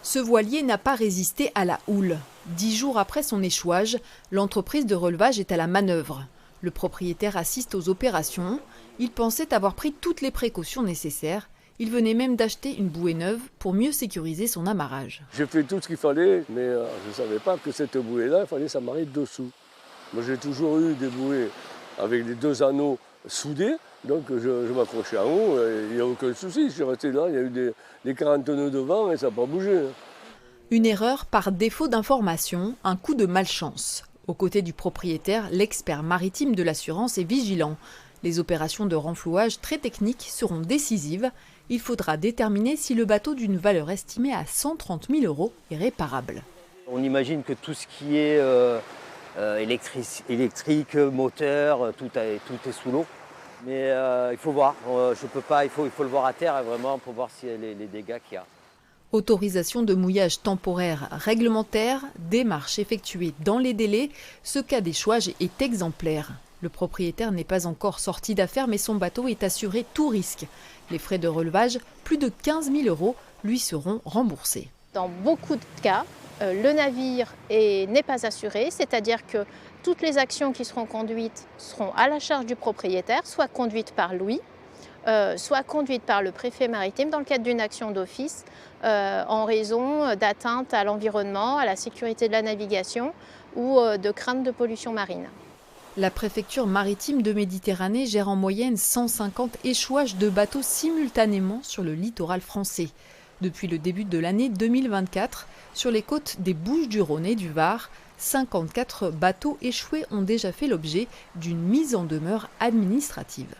Ce voilier n'a pas résisté à la houle. 10 jours après son échouage, l'entreprise de relevage est à la manœuvre. Le propriétaire assiste aux opérations. Il pensait avoir pris toutes les précautions nécessaires. Il venait même d'acheter une bouée neuve pour mieux sécuriser son amarrage. J'ai fait tout ce qu'il fallait, mais je ne savais pas que cette bouée-là, il fallait s'amarrer dessous. Moi, j'ai toujours eu des bouées avec les 2 anneaux soudés, donc je m'accrochais en haut, il n'y a aucun souci. Je suis resté là, il y a eu des 40 nœuds de vent et ça n'a pas bougé. Une erreur par défaut d'information, un coup de malchance. Aux côtés du propriétaire, l'expert maritime de l'assurance est vigilant. Les opérations de renflouage très techniques seront décisives. Il faudra déterminer si le bateau d'une valeur estimée à 130 000 € est réparable. On imagine que tout ce qui est électrique, moteur, tout est sous l'eau. Mais il faut voir, je peux pas, il faut le voir à terre vraiment pour voir si les dégâts qu'il y a. Autorisation de mouillage temporaire réglementaire, démarche effectuée dans les délais, ce cas d'échouage est exemplaire. Le propriétaire n'est pas encore sorti d'affaire, mais son bateau est assuré tout risque. Les frais de relevage, plus de 15 000 €, lui seront remboursés. Dans beaucoup de cas, le navire n'est pas assuré, c'est-à-dire que toutes les actions qui seront conduites seront à la charge du propriétaire, soit conduites par lui, soit conduites par le préfet maritime dans le cadre d'une action d'office en raison d'atteinte à l'environnement, à la sécurité de la navigation ou de crainte de pollution marine. La préfecture maritime de Méditerranée gère en moyenne 150 échouages de bateaux simultanément sur le littoral français. Depuis le début de l'année 2024, sur les côtes des Bouches-du-Rhône et du Var, 54 bateaux échoués ont déjà fait l'objet d'une mise en demeure administrative.